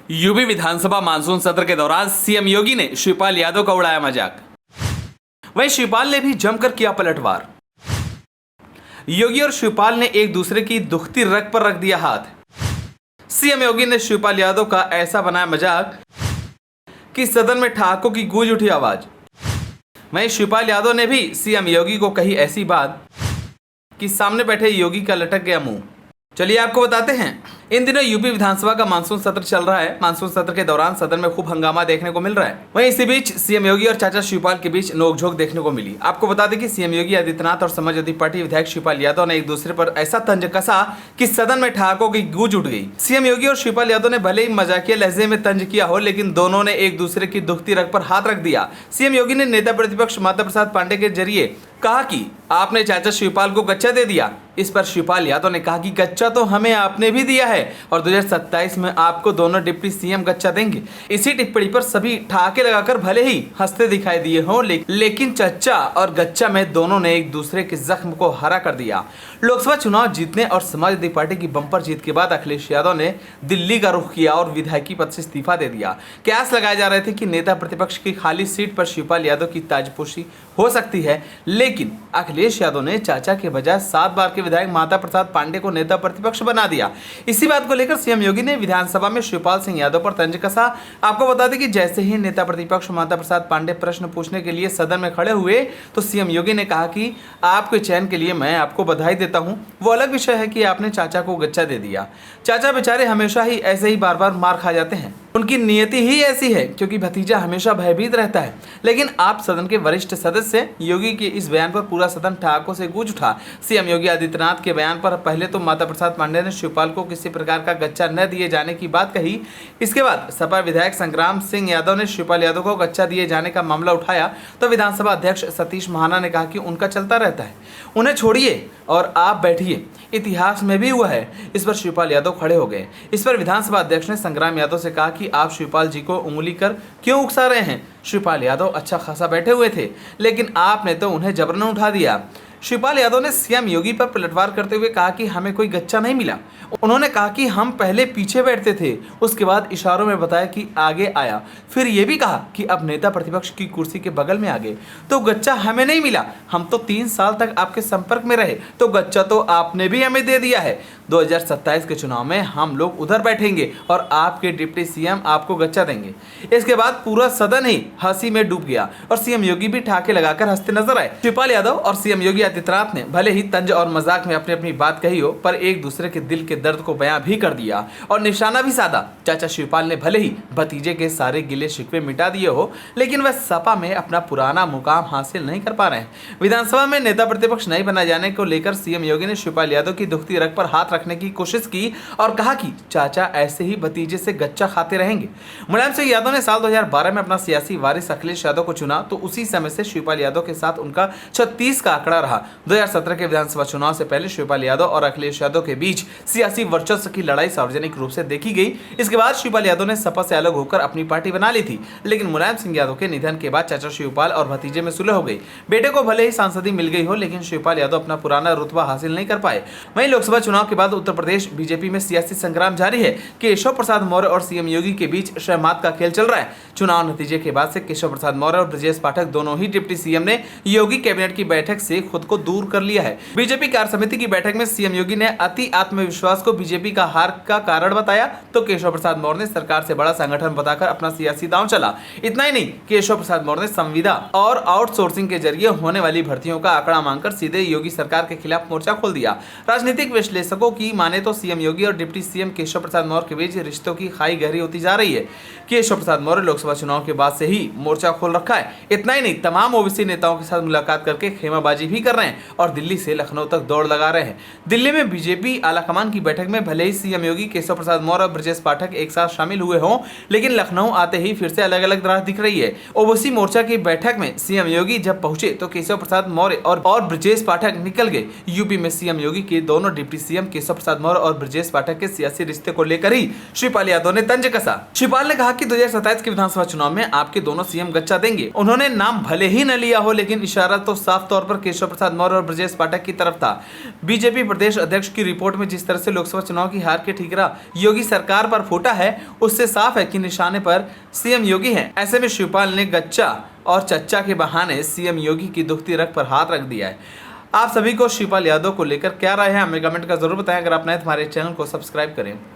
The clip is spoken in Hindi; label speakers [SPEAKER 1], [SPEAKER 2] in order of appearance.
[SPEAKER 1] यूपी विधानसभा मानसून सत्र के दौरान सीएम योगी ने शिवपाल यादव का उड़ाया मजाक। वहीं शिवपाल ने भी जमकर किया पलटवार। योगी और शिवपाल ने एक दूसरे की दुखती रग पर रख दिया हाथ। सीएम योगी ने शिवपाल यादव का ऐसा बनाया मजाक कि सदन में ठहाकों की गूंज उठी आवाज। वहीं शिवपाल यादव ने भी सीएम योगी को कही ऐसी बात कि सामने बैठे योगी का लटक गया मुंह। चलिए आपको बताते हैं, इन दिनों यूपी विधानसभा का मानसून सत्र चल रहा है। मानसून सत्र के दौरान सदन में खूब हंगामा देखने को मिल रहा है। वहीं इसी बीच सीएम योगी और चाचा शिवपाल के बीच नोकझोंक देखने को मिली। आपको बता दें कि सीएम योगी आदित्यनाथ और समाजवादी पार्टी विधायक शिवपाल यादव ने एक दूसरे पर ऐसा तंज कसा कि सदन में ठहाकों की गूंज उठ गई। सीएम योगी और शिवपाल यादव ने भले ही मजाकिया लहजे में तंज किया हो, लेकिन दोनों ने एक दूसरे की दुखती रग पर हाथ रख दिया। सीएम योगी ने नेता प्रतिपक्ष माता प्रसाद पांडे के जरिए कहा कि आपने चाचा शिवपाल को गच्चा दे दिया। इस पर शिवपाल यादव ने कहा कि गच्चा तो हमें आपने भी दिया है और 2027 में आपको दोनों डिप्टी सीएम गच्चा देंगे। इसी टिप्पणी पर सभी ठहाके लगाकर भले ही हंसते दिखाई दिए हों, लेकिन चच्चा और गच्चा में दोनों ने एक दूसरे के जख्म को हरा कर दिया। लोकसभा चुनाव जीतने और समाजवादी पार्टी की बंपर जीत के बाद अखिलेश यादव ने दिल्ली का रुख किया और विधायकी पद से इस्तीफा दे दिया। कयास लगाए जा रहे थे कि नेता प्रतिपक्ष की खाली सीट पर शिवपाल यादव की ताजपोशी हो सकती है, लेकिन अखिलेश यादव ने चाचा के बजाय 7 बार के विधायक माता प्रसाद पांडे को नेता प्रतिपक्ष बना दिया। इसी बात को लेकर सीएम योगी ने विधानसभा में शिवपाल सिंह यादव पर तंज कसा। आपको बता दें कि जैसे ही नेता प्रतिपक्ष माता प्रसाद पांडे प्रश्न पूछने के लिए सदन में खड़े हुए तो सीएम योगी ने कहा कि आपके चयन के लिए मैं आपको बधाई देता हूं। वो अलग विषय है कि आपने चाचा को गच्चा दे दिया। चाचा बेचारे हमेशा ही ऐसे ही बार बार मार खा जाते हैं, उनकी नियति ही ऐसी है, क्योंकि भतीजा हमेशा भयभीत रहता है। लेकिन आप सदन के वरिष्ठ सदस्य योगी के इस बयान पर पूरा सदन ठहाकों से गूंज उठा। सीएम योगी आदित्यनाथ के बयान पर पहले तो माता प्रसाद पांडे ने शिवपाल को किसी प्रकार का गच्चा न दिए जाने की बात कही। इसके बाद सपा विधायक संग्राम सिंह यादव ने शिवपाल यादव को गच्चा दिए जाने का मामला उठाया तो विधानसभा अध्यक्ष सतीश महाना ने कहा कि उनका चलता रहता है, उन्हें छोड़िए और आप बैठिए, इतिहास में भी हुआ है। इस पर शिवपाल यादव खड़े हो गए। इस पर विधानसभा अध्यक्ष ने संग्राम यादव से कहा कि आप शिवपाल जी को उंगली कर क्यों उकसा रहे हैं। शिवपाल यादव अच्छा खासा बैठे हुए थे, लेकिन आपने तो उन्हें जबरन उठा दिया। शिवपाल यादव ने सीएम योगी पर पलटवार करते हुए कहा कि हमें कोई गच्चा नहीं मिला। उन्होंने कहा कि हम पहले पीछे बैठते थे, उसके बाद इशारों में बताया कि आगे आया, फिर ये भी कहा कि अब नेता प्रतिपक्ष की कुर्सी के बगल में आ गए, तो गच्चा हमें नहीं मिला। हम तो 3 साल तक आपके संपर्क में रहे, तो गच्चा तो आपने भी हमें दे दिया है। 2027 के चुनाव में हम लोग उधर बैठेंगे और आपके डिप्टी सीएम आपको गच्चा देंगे। इसके बाद पूरा सदन ही हंसी में डूब गया और सीएम योगी भी ठहाके लगाकर हंसते नजर आए। शिवपाल यादव और सीएम योगी आदित्यनाथ ने भले ही तंज और मजाक में अपनी अपनी बात कही हो, पर एक दूसरे के दिल के दर्द को बयां भी कर दिया और निशाना भी साधा। चाचा शिवपाल ने भले ही भतीजे के सारे गिले शिकवे मिटा दिए हो, लेकिन वह सपा में अपना पुराना मुकाम हासिल नहीं कर पा रहे हैं। विधानसभा में नेता प्रतिपक्ष नहीं बनाए जाने को लेकर सीएम योगी ने शिवपाल यादव की दुखती रग पर हाथ रखने की कोशिश की और कहा कि चाचा ऐसे ही भतीजे से गच्चा खाते रहेंगे। मुलायम सिंह यादव ने साल 2012 में अपना सियासी वारिस अखिलेश यादव को चुना, तो उसी समय से शिवपाल यादव के साथ उनका 36 का आंकड़ा रहा। 2017 के विधानसभा चुनाव से पहले शिवपाल यादव और अखिलेश यादव के बीच सियासी वर्चस्व की लड़ाई सार्वजनिक रूप से देखी गई। इसके बाद शिवपाल यादव ने सपा से अलग होकर अपनी पार्टी बना ली थी, लेकिन मुलायम सिंह यादव के निधन के बाद चाचा शिवपाल और भतीजे में सुलह हो गई। बेटे को भले ही सांसदी मिल गई हो, लेकिन शिवपाल यादव अपना पुराना रुतबा हासिल नहीं कर पाए। वहीं लोकसभा चुनाव के बाद उत्तर प्रदेश बीजेपी में सियासी संग्राम जारी है। केशव प्रसाद मौर्य और सीएम योगी के बीच शहमात का खेल चल रहा है। चुनाव नतीजे के बाद से केशव प्रसाद मौर्य और ब्रजेश पाठक दोनों ही डिप्टी सीएम ने योगी कैबिनेट की बैठक से खुद को दूर कर लिया है। बीजेपी कार्य समिति की बैठक में सीएम योगी ने अति आत्मविश्वास को बीजेपी का हार का कारण बताया, तो केशव प्रसाद मौर्य ने सरकार से बड़ा संगठन बताकर अपना सियासी दांव चला। इतना ही नहीं, केशव प्रसाद मौर्य ने संविदा और आउटसोर्सिंग के जरिए होने वाली भर्तियों का आंकड़ा मांगकर सीधे योगी सरकार के खिलाफ मोर्चा खोल दिया। राजनीतिक विश्लेषकों की माने तो सीएम योगी और डिप्टी सीएम केशव प्रसाद मौर्य के बीच रिश्तों की खाई गहरी होती जा रही है। केशव प्रसाद मौर्य लोकसभा चुनाव के बाद से ही मोर्चा खोल रखा है। इतना ही नहीं, तमाम ओबीसी नेताओं के साथ मुलाकात करके खेमाबाजी भी कर रहे हैं और दिल्ली से लखनऊ तक दौड़ लगा रहे हैं। दिल्ली में बीजेपी आलाकमान की बैठक में भले ही सीएम योगी केशव प्रसाद मौर्य और ब्रजेश पाठक एक साथ शामिल हुए हों, लेकिन लखनऊ आते ही फिर से अलग अलग राह दिख रही है। ओबीसी मोर्चा की बैठक में सीएम योगी जब पहुंचे तो केशव प्रसाद मौर्य और ब्रजेश पाठक निकल गए। यूपी में सीएम योगी के दोनों डिप्टी सीएम केशव केशव प्रसाद मौर्य और ब्रजेश पाठक के सियासी रिश्ते को लेकर ही शिवपाल यादव ने तंज कसा। शिवपाल ने कहा कि 2027 के विधानसभा चुनाव में आपके दोनों सीएम गच्चा देंगे। उन्होंने नाम भले ही न लिया हो, लेकिन इशारा तो साफ तौर पर केशव प्रसाद मौर्य और ब्रजेश पाठक की तरफ था। बीजेपी प्रदेश अध्यक्ष की रिपोर्ट में जिस तरह से लोकसभा चुनाव की हार के ठीकरा योगी सरकार पर फूटा है, उससे साफ है कि निशाने पर सीएम योगी हैं। ऐसे में शिवपाल ने गच्चा और चच्चा के बहाने सीएम योगी की दुखती रग पर हाथ रख दिया है। आप सभी को शिवपाल यादव को लेकर क्या राय है, हमें कमेंट कर जरूर बताएं। अगर आप नए तो हमारे चैनल को सब्सक्राइब करें।